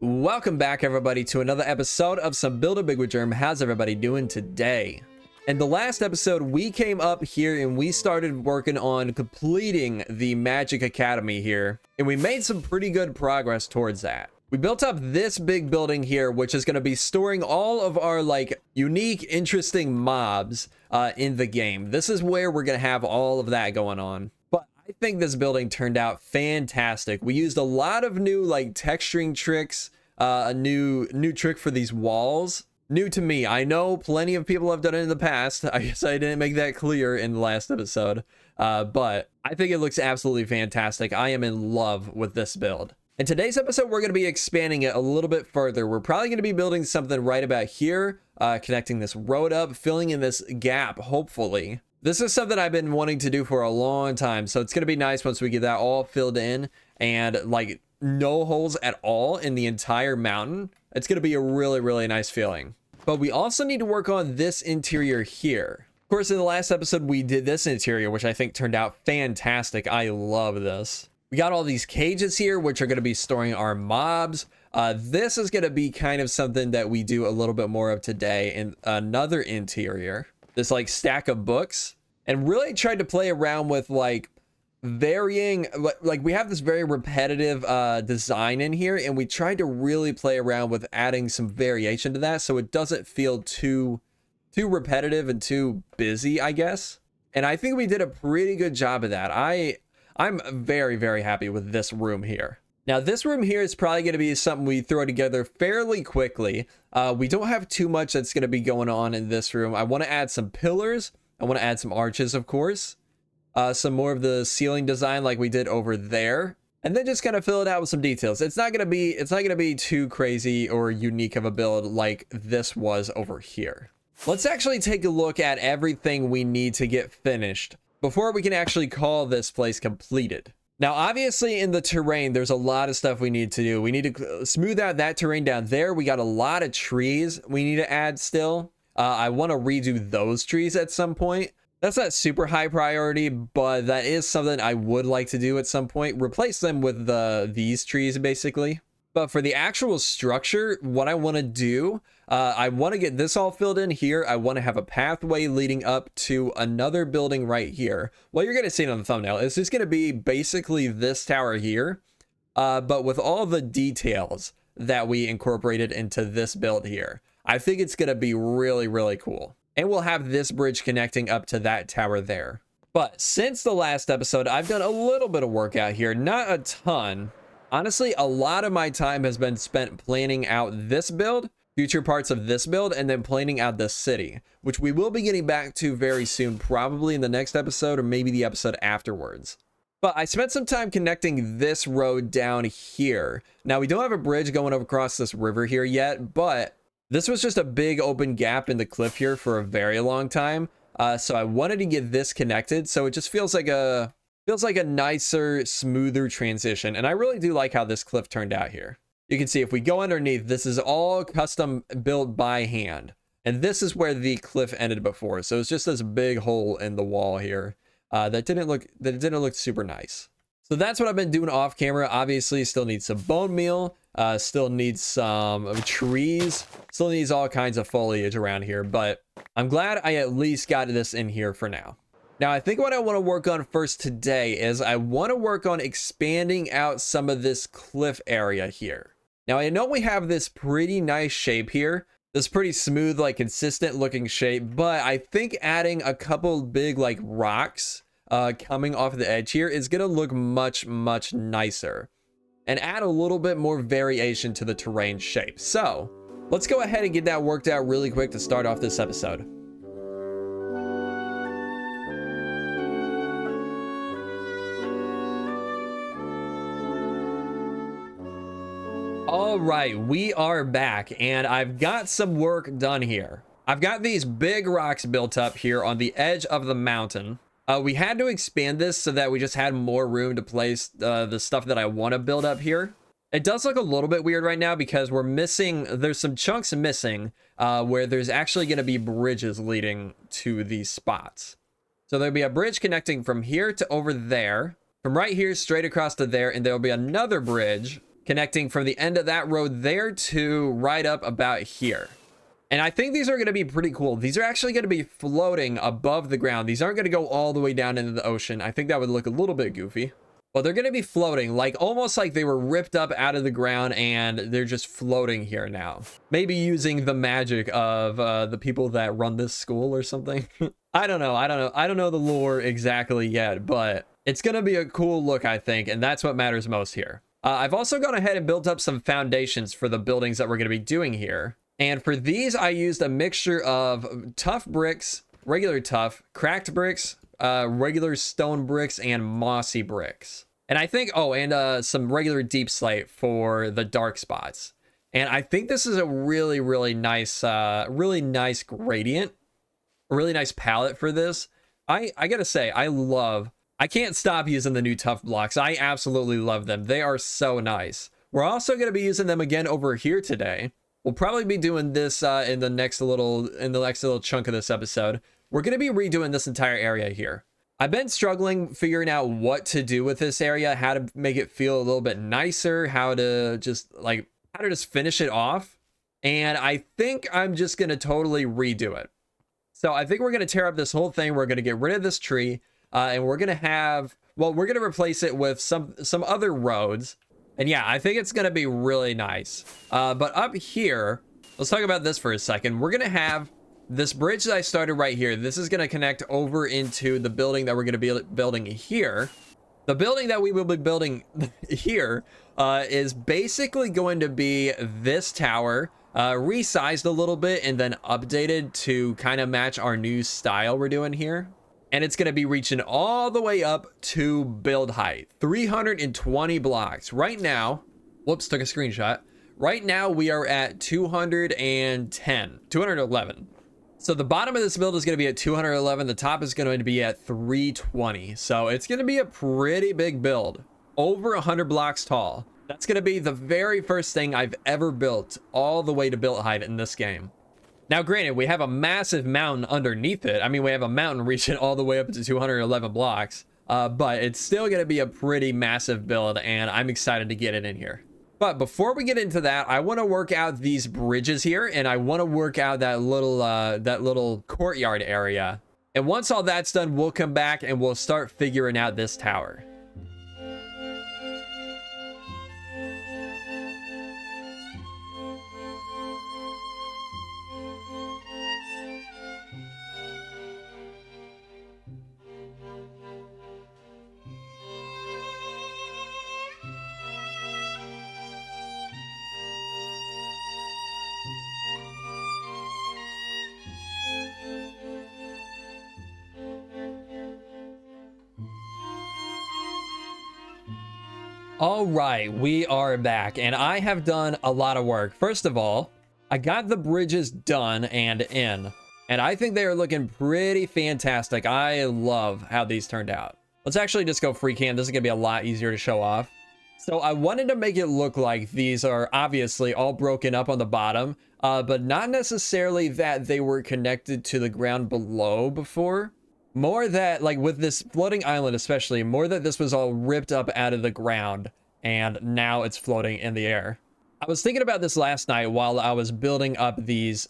Welcome back, everybody, to another episode of some Build a Big with Jerm. How's everybody doing today? In the last episode, we came up here and we started working on completing the Magic Academy here, and we made some pretty good progress towards that. We built up this big building here, which is going to be storing all of our like unique, interesting mobs in the game. This is where we're going to have all of that going on. But I think this building turned out fantastic. We used a lot of new like texturing tricks, a new trick for these walls. New to me. I know plenty of people have done it in the past. I guess I didn't make that clear in the last episode, but I think it looks absolutely fantastic. I am in love with this build. In today's episode, we're going to be expanding it a little bit further. We're probably going to be building something right about here, connecting this road up, filling in this gap, hopefully. This is something I've been wanting to do for a long time, so it's going to be nice once we get that all filled in and like no holes at all in the entire mountain. It's going to be a really, really nice feeling. But we also need to work on this interior here. Of course, in the last episode, we did this interior, which I think turned out fantastic. I love this. We got all these cages here, which are going to be storing our mobs. This is going to be kind of something that we do a little bit more of today in another interior. This like stack of books, and really tried to play around with like varying, like we have this very repetitive design in here, and we tried to really play around with adding some variation to that so it doesn't feel too repetitive and too busy, I guess. And I think we did a pretty good job of that. I'm very, very happy with this room here. Now, this room here is probably going to be something we throw together fairly quickly. We don't have too much that's going to be going on in this room. I want to add some pillars. I want to add some arches, of course. Some more of the ceiling design like we did over there. And then just kind of fill it out with some details. It's not going to be too crazy or unique of a build like this was over here. Let's actually take a look at everything we need to get finished before we can actually call this place completed. Now, obviously in the terrain, there's a lot of stuff we need to do. We need to smooth out that terrain down there. We got a lot of trees we need to add still. I want to redo those trees at some point. That's not super high priority, but that is something I would like to do at some point. Replace them with these trees, basically. But for the actual structure, what I want to do, I want to get this all filled in here. I want to have a pathway leading up to another building right here. What you're going to see on the thumbnail is just going to be basically this tower here, but with all the details that we incorporated into this build here. I think it's going to be really, really cool. And we'll have this bridge connecting up to that tower there. But since the last episode, I've done a little bit of work out here, not a ton. Honestly, a lot of my time has been spent planning out this build, future parts of this build, and then planning out the city, which we will be getting back to very soon, probably in the next episode or maybe the episode afterwards. But I spent some time connecting this road down here. Now, we don't have a bridge going across this river here yet, but this was just a big open gap in the cliff here for a very long time. So I wanted to get this connected, so it just feels like a nicer, smoother transition. And I really do like how this cliff turned out here. You can see if we go underneath, this is all custom built by hand. And this is where the cliff ended before. So it's just this big hole in the wall here that didn't look super nice. So that's what I've been doing off camera. Obviously, still needs some bone meal, still needs some trees, still needs all kinds of foliage around here. But I'm glad I at least got this in here for now. Now, I think what I want to work on first today is I want to work on expanding out some of this cliff area here. Now, I know we have this pretty nice shape here, this pretty smooth, like consistent looking shape, but I think adding a couple big like rocks coming off the edge here is going to look much, much nicer and add a little bit more variation to the terrain shape. So let's go ahead and get that worked out really quick to start off this episode. All right, we are back, and I've got some work done here. I've got these big rocks built up here on the edge of the mountain. We had to expand this so that we just had more room to place the stuff that I want to build up here. It does look a little bit weird right now because we're missing, there's some chunks missing where there's actually going to be bridges leading to these spots. So there'll be a bridge connecting from here to over there, from right here straight across to there, and there'll be another bridge connecting from the end of that road there to right up about here. And I think these are going to be pretty cool. These are actually going to be floating above the ground. These aren't going to go all the way down into the ocean. I think that would look a little bit goofy. Well, they're going to be floating, like almost like they were ripped up out of the ground and they're just floating here now. Maybe using the magic of the people that run this school or something. I don't know. I don't know the lore exactly yet, but it's going to be a cool look, I think. And that's what matters most here. I've also gone ahead and built up some foundations for the buildings that we're going to be doing here. And for these, I used a mixture of tough bricks, regular tough, cracked bricks, regular stone bricks, and mossy bricks. And I think, oh, and some regular deep slate for the dark spots. And I think this is a really, really nice gradient, a really nice palette for this. I gotta say, I can't stop using the new tough blocks. I absolutely love them. They are so nice. We're also gonna be using them again over here today. We'll probably be doing this in the next little chunk of this episode. We're going to be redoing this entire area here. I've been struggling figuring out what to do with this area, how to make it feel a little bit nicer, how to just finish it off. And I think I'm just going to totally redo it. So I think we're going to tear up this whole thing. We're going to get rid of this tree and we're going to replace it with some other roads. And yeah, I think it's going to be really nice. But up here, let's talk about this for a second. We're going to have this bridge that I started right here. This is going to connect over into the building that we're going to be building here. The building that we will be building here is basically going to be this tower, resized a little bit and then updated to kind of match our new style we're doing here. And it's going to be reaching all the way up to build height, 320 blocks. Right now, whoops, took a screenshot. Right now, we are at 211. So the bottom of this build is going to be at 211. The top is going to be at 320. So it's going to be a pretty big build, over 100 blocks tall. That's going to be the very first thing I've ever built all the way to build height in this game. Now, granted, we have a massive mountain underneath it. I mean, we have a mountain reaching all the way up to 211 blocks, but it's still going to be a pretty massive build, and I'm excited to get it in here. But before we get into that, I want to work out these bridges here, and I want to work out that little courtyard area. And once all that's done, we'll come back and we'll start figuring out this tower. All right, we are back, and I have done a lot of work. First of all, I got the bridges done and in, and I think they are looking pretty fantastic. I love how these turned out. Let's actually just go free cam. This is gonna be a lot easier to show off. So I wanted to make it look like these are obviously all broken up on the bottom, but not necessarily that they were connected to the ground below before. More that, like with this floating island especially, more that this was all ripped up out of the ground and now it's floating in the air. I was thinking about this last night while I was building up these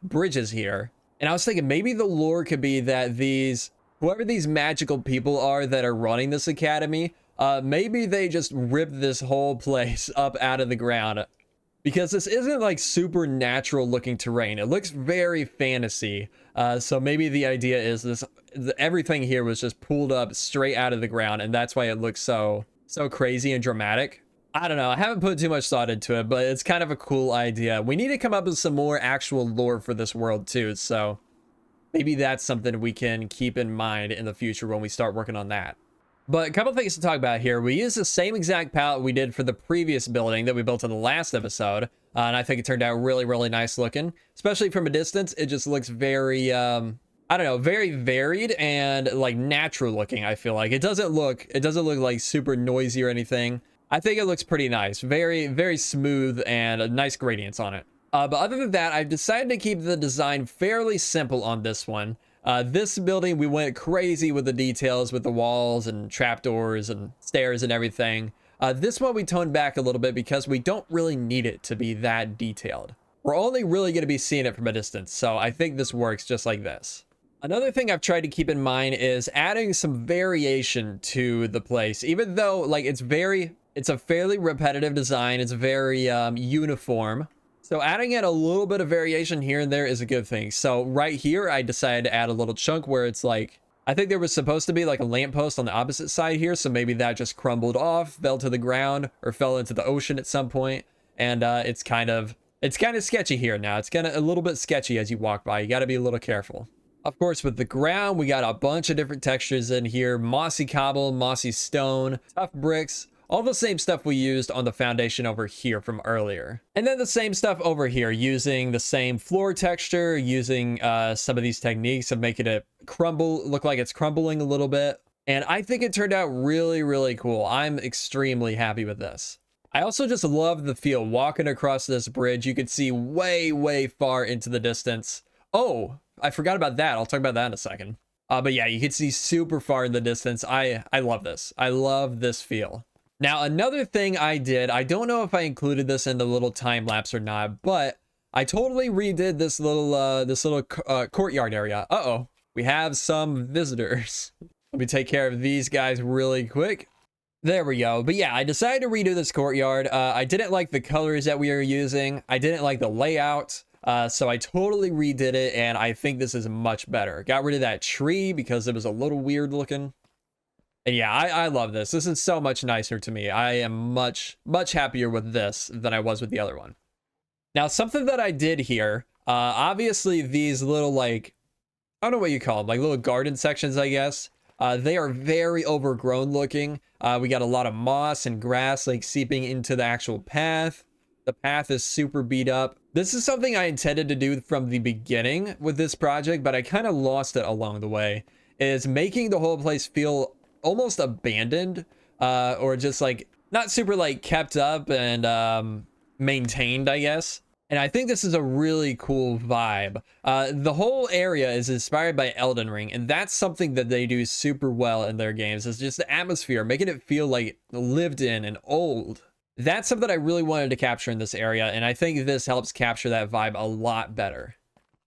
bridges here, and I was thinking maybe the lore could be that whoever these magical people are that are running this academy, maybe they just ripped this whole place up out of the ground, because this isn't like super natural looking terrain. It looks very fantasy. So maybe the idea is everything here was just pulled up straight out of the ground, and that's why it looks so crazy and dramatic. I don't know. I haven't put too much thought into it, but it's kind of a cool idea. We need to come up with some more actual lore for this world too. So maybe that's something we can keep in mind in the future when we start working on that. But a couple things to talk about here. We used the same exact palette we did for the previous building that we built in the last episode. And I think it turned out really, really nice looking. Especially from a distance, it just looks very, I don't know, very varied and like natural looking, I feel like. It doesn't look like super noisy or anything. I think it looks pretty nice. Very, very smooth and nice gradients on it. But other than that, I've decided to keep the design fairly simple on this one. This building, we went crazy with the details with the walls and trapdoors and stairs and everything. This one we toned back a little bit because we don't really need it to be that detailed. We're only really going to be seeing it from a distance, so I think this works just like this. Another thing I've tried to keep in mind is adding some variation to the place. Even though like it's a fairly repetitive design, it's very uniform. So adding in a little bit of variation here and there is a good thing. So right here, I decided to add a little chunk where it's like, I think there was supposed to be like a lamppost on the opposite side here. So maybe that just crumbled off, fell to the ground, or fell into the ocean at some point. And it's kind of sketchy here now. It's kind of a little bit sketchy as you walk by. You got to be a little careful. Of course, with the ground, we got a bunch of different textures in here. Mossy cobble, mossy stone, tough bricks. All the same stuff we used on the foundation over here from earlier. And then the same stuff over here, using the same floor texture, using some of these techniques of making it look like it's crumbling a little bit. And I think it turned out really, really cool. I'm extremely happy with this. I also just love the feel walking across this bridge. You could see way, way far into the distance. Oh, I forgot about that. I'll talk about that in a second. But yeah, you can see super far in the distance. I love this. I love this feel. Now, another thing I did, I don't know if I included this in the little time lapse or not, but I totally redid this little courtyard area. Uh-oh, we have some visitors. Let me take care of these guys really quick. There we go. But yeah, I decided to redo this courtyard. I didn't like the colors that we were using. I didn't like the layout. So I totally redid it, and I think this is much better. Got rid of that tree because it was a little weird looking. And yeah, I love this. This is so much nicer to me. I am much, much happier with this than I was with the other one. Now, something that I did here, obviously these little, like, I don't know what you call them, like little garden sections, I guess. They are very overgrown looking. We got a lot of moss and grass, like, seeping into the actual path. The path is super beat up. This is something I intended to do from the beginning with this project, but I kind of lost it along the way, is making the whole place feel almost abandoned, or just like not super like kept up and maintained, I guess. And I think this is a really cool vibe. The whole area is inspired by Elden Ring, and that's something that they do super well in their games. It's just the atmosphere, making it feel like lived in and old. That's something I really wanted to capture in this area, and I think this helps capture that vibe a lot better.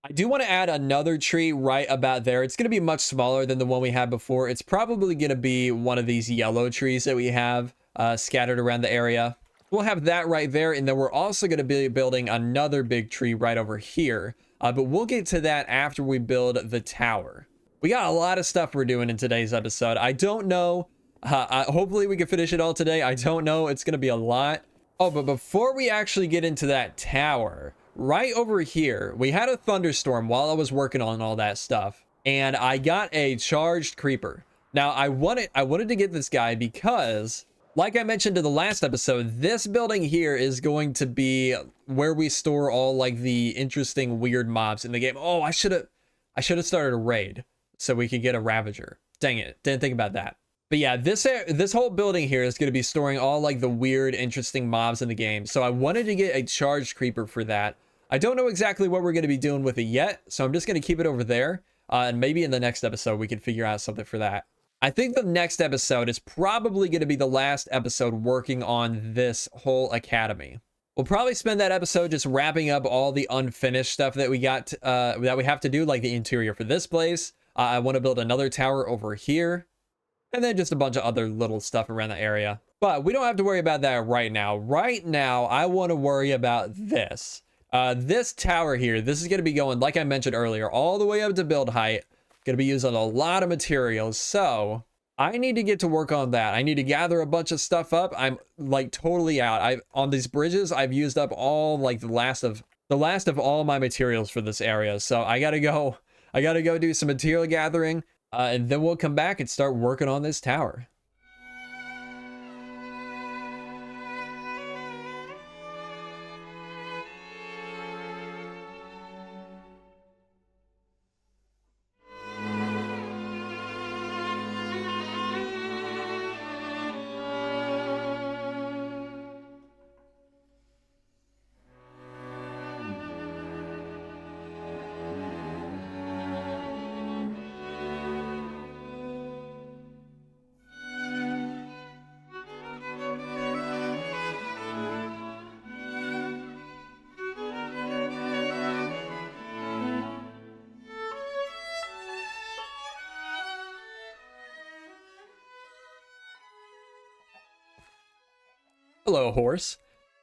I do want to add another tree right about there. It's going to be much smaller than the one we had before. It's probably going to be one of these yellow trees that we have scattered around the area. We'll have that right there, and then we're also going to be building another big tree right over here. But we'll get to that after we build the tower. We got a lot of stuff we're doing in today's episode. I don't know. Hopefully we can finish it all today. I don't know. It's going to be a lot. Oh, but before we actually get into that tower, right over here, we had a thunderstorm while I was working on all that stuff, and I got a charged creeper. Now, I wanted to get this guy because, like I mentioned in the last episode, this building here is going to be where we store all like the interesting weird mobs in the game. Oh, I should have started a raid so we could get a Ravager. Dang it, didn't think about that. But yeah, this whole building here is going to be storing all like the weird, interesting mobs in the game. So I wanted to get a charged creeper for that. I don't know exactly what we're going to be doing with it yet, so I'm just going to keep it over there. And maybe in the next episode, we can figure out something for that. I think the next episode is probably going to be the last episode working on this whole academy. We'll probably spend that episode just wrapping up all the unfinished stuff that we got, that we have to do, like the interior for this place. I want to build another tower over here, and then just a bunch of other little stuff around the area. But we don't have to worry about that right now. Right now, I want to worry about this. This tower here, this is going to be going, like I mentioned earlier, all the way up to build height. Going to be using a lot of materials, so I need to get to work on that. I need to gather a bunch of stuff up. I'm like totally out. On these bridges, I've used up all like the last of all my materials for this area. So I gotta go do some material gathering, and then we'll come back and start working on this tower. Hello, horse.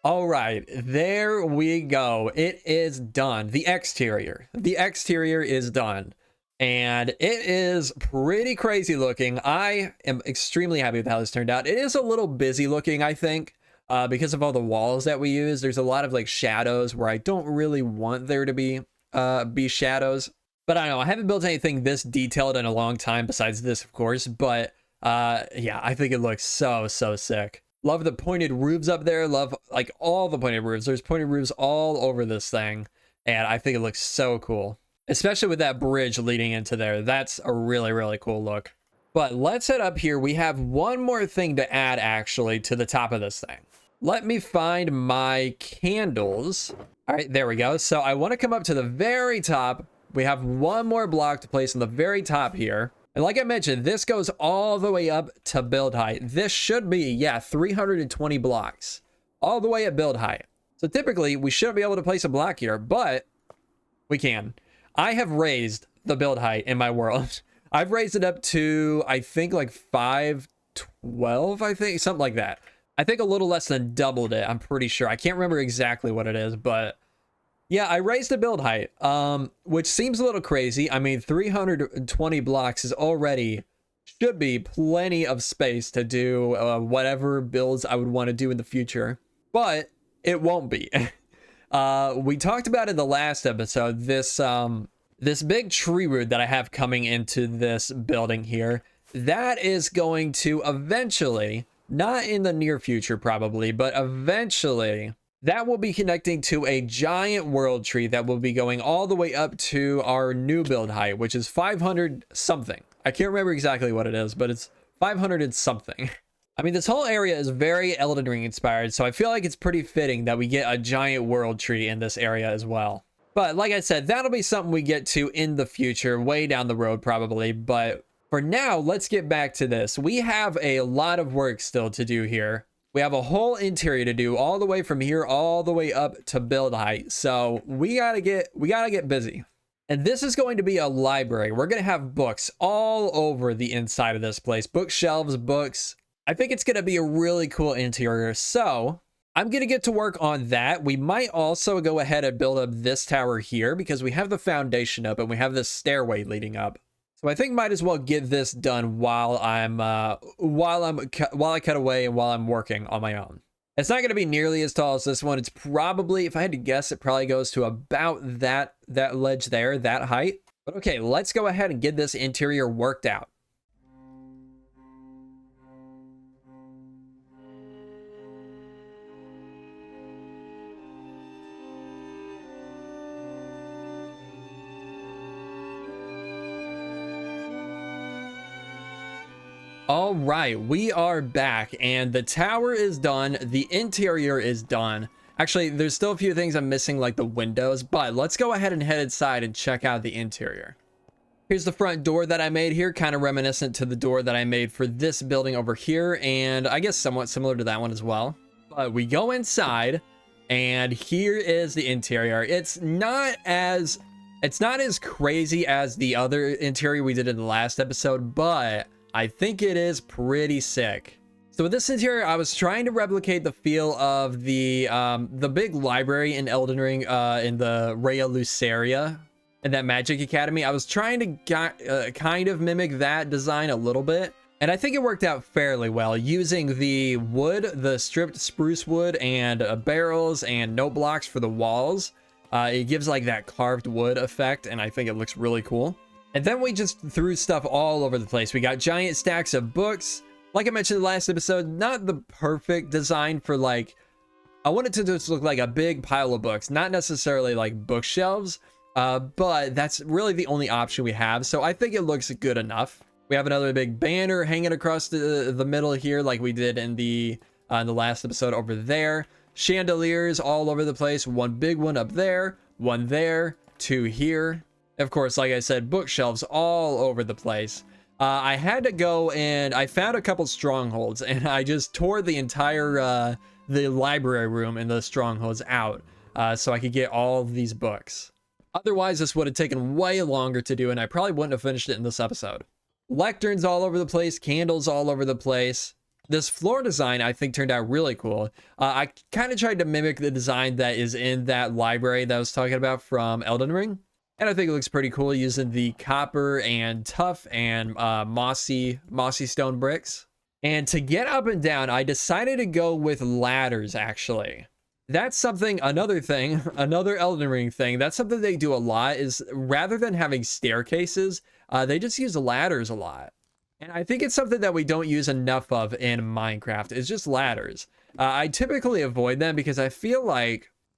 All right, there we go. It is done. The exterior is done, and it is pretty crazy looking. I am extremely happy with how this turned out. It is a little busy looking, I think, because of all the walls that we use. There's a lot of like shadows where I don't really want there to be shadows. But I don't know, I haven't built anything this detailed in a long time besides this, of course. But yeah, I think it looks so sick. Love the pointed roofs up there. Love like all the pointed roofs. There's pointed roofs all over this thing. And I think it looks so cool, especially with that bridge leading into there. That's a really cool look. But let's head up here. We have one more thing to add actually to the top of this thing. Let me find my candles. All right, there we go. So I want to come up to the very top. We have one more block to place on the very top here. And like I mentioned, this goes all the way up to build height. This should be, yeah, 320 blocks all the way at build height. So typically we shouldn't be able to place a block here, but we can. I have raised the build height in my world. I've raised it up to, I think like 512, I think, something like that. I think a little less than doubled it. I'm pretty sure. I can't remember exactly what it is, but yeah, I raised the build height, which seems a little crazy. I mean, 320 blocks is already, should be plenty of space to do whatever builds I would want to do in the future, but it won't be. We talked about in the last episode, this big tree root that I have coming into this building here, that is going to eventually, not in the near future probably, but eventually, that will be connecting to a giant world tree that will be going all the way up to our new build height, which is 500 something. I can't remember exactly what it is, but it's 500 and something. I mean, this whole area is very Elden Ring inspired, so I feel like it's pretty fitting that we get a giant world tree in this area as well. But like I said, that'll be something we get to in the future, way down the road probably. But for now, let's get back to this. We have a lot of work still to do here. We have a whole interior to do all the way from here all the way up to build height. So we gotta get busy. And this is going to be a library. We're gonna have books all over the inside of this place. Bookshelves, books. I think it's gonna be a really cool interior. So I'm gonna get to work on that. We might also go ahead and build up this tower here because we have the foundation up and we have this stairway leading up. So I think might as well get this done while I cut away and while I'm working on my own. It's not going to be nearly as tall as this one. It's probably, if I had to guess, it probably goes to about that ledge there, that height. But okay, let's go ahead and get this interior worked out. All right, we are back and the tower is done. The interior is done. Actually, there's still a few things I'm missing, like the windows, but let's go ahead and head inside and check out the interior. Here's the front door that I made here, kind of reminiscent to the door that I made for this building over here, and I guess somewhat similar to that one as well. But we go inside and here is the interior. It's not as crazy as the other interior we did in the last episode, but I think it is pretty sick. So with this interior, I was trying to replicate the feel of the big library in Elden Ring, in the Raya Lucaria, in that Magic Academy. I was trying to kind of mimic that design a little bit, and I think it worked out fairly well using the wood, the stripped spruce wood, and barrels and note blocks for the walls. It gives like that carved wood effect, and I think it looks really cool. And then we just threw stuff all over the place. We got giant stacks of books. Like I mentioned in the last episode, not the perfect design for like, I wanted to just look like a big pile of books, not necessarily like bookshelves, but that's really the only option we have. So I think it looks good enough. We have another big banner hanging across the middle here, like we did in the last episode over there. Chandeliers all over the place. One big one up there, one there, two here. Of course, like I said, bookshelves all over the place. I had to go and I found a couple strongholds and I just tore the entire the library room and the strongholds out so I could get all of these books. Otherwise, this would have taken way longer to do and I probably wouldn't have finished it in this episode. Lecterns all over the place, candles all over the place. This floor design, I think, turned out really cool. I kind of tried to mimic the design that is in that library that I was talking about from Elden Ring. And I think it looks pretty cool using the copper and tough and mossy stone bricks. And to get up and down, I decided to go with ladders, actually. That's something, another thing, another Elden Ring thing, that's something they do a lot, is rather than having staircases, they just use ladders a lot. And I think it's something that we don't use enough of in Minecraft. It's just ladders. I typically avoid them because I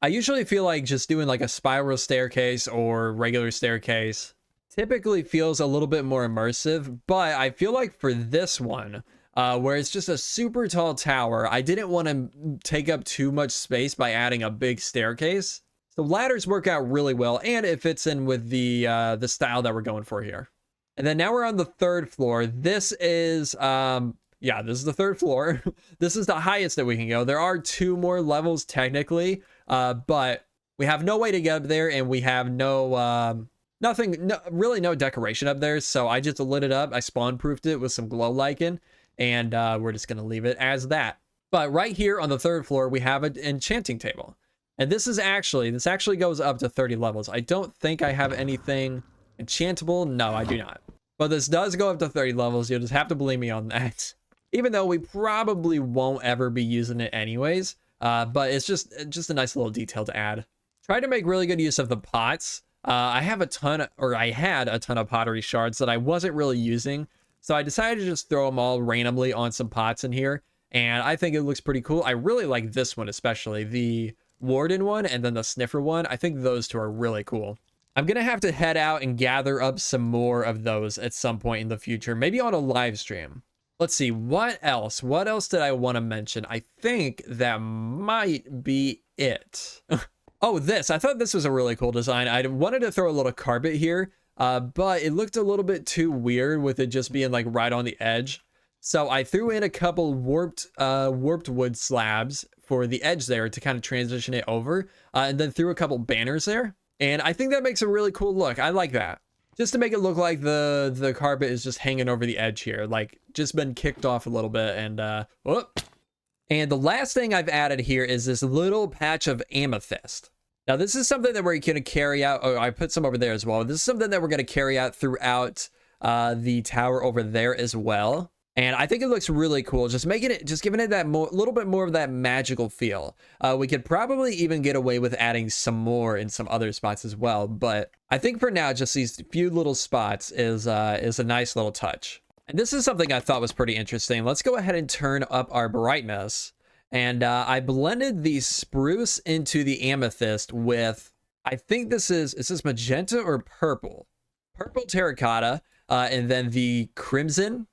usually feel like just doing like a spiral staircase or regular staircase typically feels a little bit more immersive. But I feel like for this one, where it's just a super tall tower, I didn't want to take up too much space by adding a big staircase. So ladders work out really well, and it fits in with the style that we're going for here. And then now we're on the third floor. This is, yeah, this is the third floor. This is the highest that we can go. There are 2 more levels technically, but we have no way to get up there, and we have no, really no decoration up there. So I just lit it up. I spawn proofed it with some glow lichen, and we're just going to leave it as that. But right here on the third floor, we have an enchanting table. And this actually goes up to 30 levels. I don't think I have anything enchantable. No, I do not. But this does go up to 30 levels. You'll just have to believe me on that. Even though we probably won't ever be using it anyways. But it's just a nice little detail to add. Try to make really good use of the pots. I had a ton of pottery shards that I wasn't really using. So I decided to just throw them all randomly on some pots in here. And I think it looks pretty cool. I really like this one, especially the Warden one and then the Sniffer one. I think those 2 are really cool. I'm going to have to head out and gather up some more of those at some point in the future, maybe on a live stream. Let's see, what else? What else did I want to mention? I think that might be it. Oh, this. I thought this was a really cool design. I wanted to throw a little carpet here, but it looked a little bit too weird with it just being like right on the edge. So I threw in a couple warped wood slabs for the edge there to kind of transition it over, and then threw a couple banners there. And I think that makes a really cool look. I like that. Just to make it look like the carpet is just hanging over the edge here, like just been kicked off a little bit. And whoop. And the last thing I've added here is this little patch of amethyst. Now this is something that we're going to carry out. Oh, I put some over there as well. This is something that we're going to carry out throughout the tower over there as well. And I think it looks really cool. Just giving it that little bit more of that magical feel. We could probably even get away with adding some more in some other spots as well. But I think for now, just these few little spots is a nice little touch. And this is something I thought was pretty interesting. Let's go ahead and turn up our brightness. And I blended the spruce into the amethyst with, I think is this magenta or purple? Purple terracotta, and then the crimson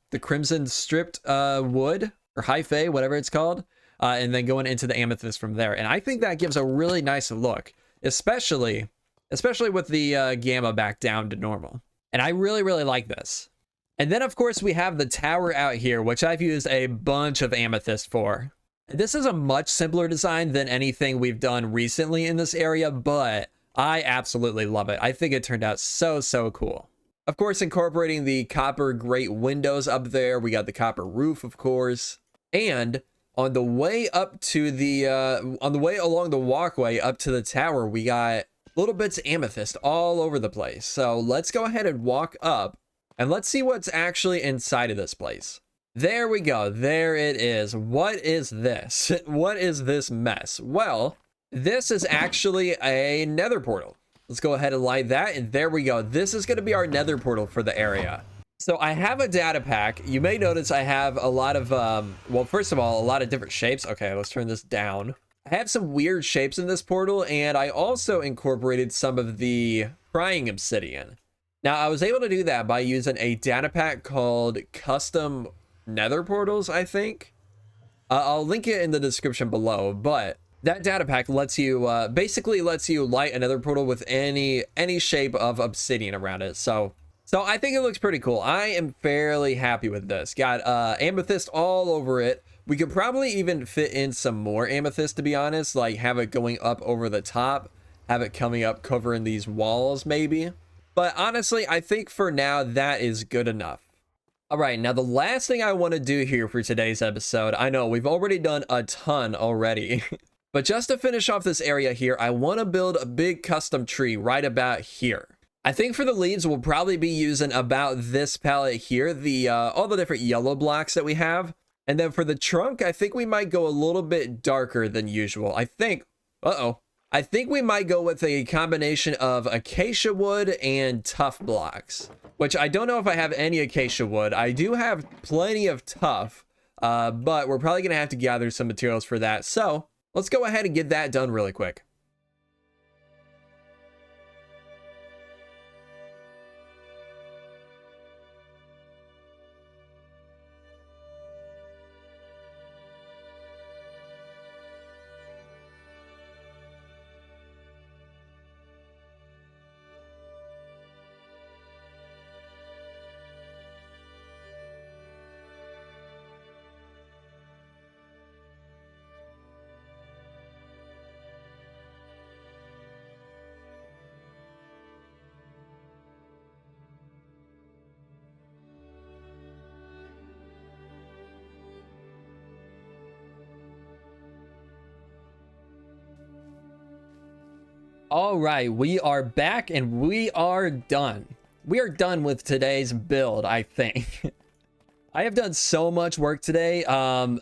stripped wood or hyphae, whatever it's called, and then going into the amethyst from there. And I think that gives a really nice look, especially with the gamma back down to normal. And I really, really like this. And then, of course, we have the tower out here, which I've used a bunch of amethyst for. This is a much simpler design than anything we've done recently in this area, but I absolutely love it. I think it turned out so cool. Of course, incorporating the copper grate windows up there. We got the copper roof, of course. And on the way up to the, on the way along the walkway up to the tower, we got little bits of amethyst all over the place. So let's go ahead and walk up and let's see what's actually inside of this place. There we go. There it is. What is this? What is this mess? Well, this is actually a nether portal. Let's go ahead and light that. And there we go. This is going to be our nether portal for the area. So I have a data pack. You may notice I have a lot of, well, first of all, a lot of different shapes. Okay, let's turn this down. I have some weird shapes in this portal, and I also incorporated some of the prying obsidian. Now, I was able to do that by using a data pack called Custom Nether Portals, I think. I'll link it in the description below, but that data pack lets you, basically lets you light a nether portal with any shape of obsidian around it. So I think it looks pretty cool. I am fairly happy with this. Got amethyst all over it. We could probably even fit in some more amethyst, to be honest, like have it going up over the top, have it coming up covering these walls maybe. But honestly, I think for now that is good enough. All right, now the last thing I want to do here for today's episode, I know we've already done a ton already, but just to finish off this area here, I want to build a big custom tree right about here. I think for the leaves, we'll probably be using about this palette here, all the different yellow blocks that we have. And then for the trunk, I think we might go a little bit darker than usual. I think we might go with a combination of acacia wood and tough blocks, which I don't know if I have any acacia wood. I do have plenty of tough, but we're probably going to have to gather some materials for that. So let's go ahead and get that done really quick. All right, we are back and we are done. We are done with today's build, I think. I have done so much work today. I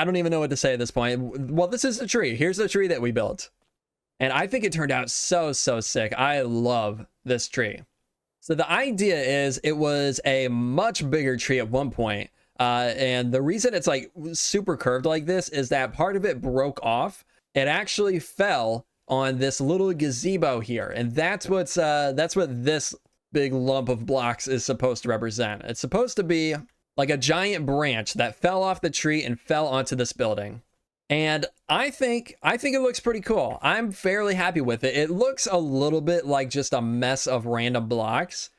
don't even know what to say at this point. Well, this is the tree. Here's the tree that we built. And I think it turned out so sick. I love this tree. So the idea is it was a much bigger tree at one point. And the reason it's like super curved like this is that part of it broke off. It actually fell on this little gazebo here, and that's what this big lump of blocks is supposed to represent. It's supposed to be like a giant branch that fell off the tree and fell onto this building. And I think it looks pretty cool. I'm fairly happy with it. It looks a little bit like just a mess of random blocks,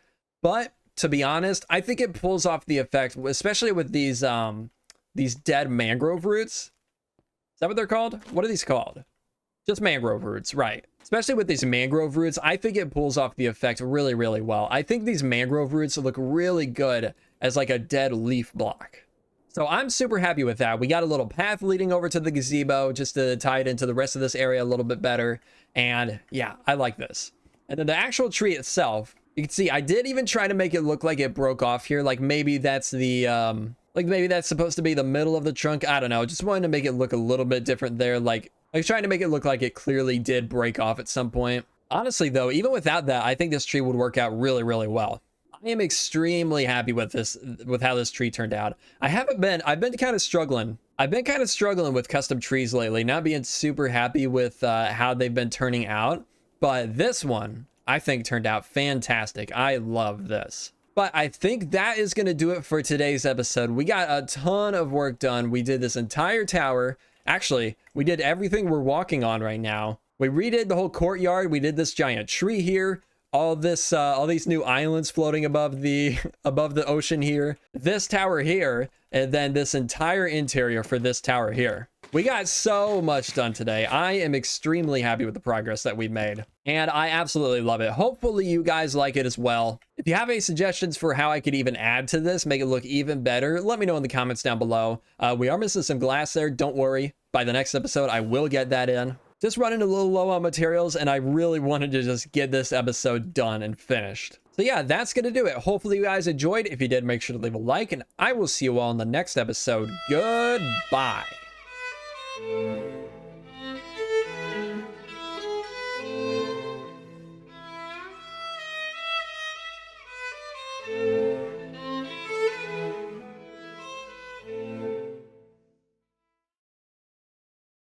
but to be honest, I think it pulls off the effect, especially with these dead mangrove roots. Is that what they're called? What are these called? Just mangrove roots, right? Especially with these mangrove roots, I think it pulls off the effect really well. I think these mangrove roots look really good as like a dead leaf block. So I'm super happy with that. We got a little path leading over to the gazebo just to tie it into the rest of this area a little bit better. And yeah, I like this. And then the actual tree itself, you can see I did even try to make it look like it broke off here. Like maybe that's maybe that's supposed to be the middle of the trunk. I don't know. Just wanted to make it look a little bit different there. Like trying to make it look like it clearly did break off at some point. Honestly though, even without that, I think this tree would work out really well. I am extremely happy with how this tree turned out. I've been kind of struggling. I've been kind of struggling with custom trees lately, not being super happy with how they've been turning out. But this one, I think turned out fantastic. I love this. But I think that is going to do it for today's episode. We got a ton of work done. We did this entire tower. Actually, we did everything we're walking on right now. We redid the whole courtyard. We did this giant tree here. All these new islands floating above the ocean here. This tower here, and then this entire interior for this tower here. We got so much done today. I am extremely happy with the progress that we made, and I absolutely love it. Hopefully you guys like it as well. If you have any suggestions for how I could even add to this, make it look even better, let me know in the comments down below. We are missing some glass there. Don't worry. By the next episode, I will get that in. Just running a little low on materials, and I really wanted to just get this episode done and finished. So yeah, that's going to do it. Hopefully you guys enjoyed. If you did, make sure to leave a like, and I will see you all in the next episode. Goodbye.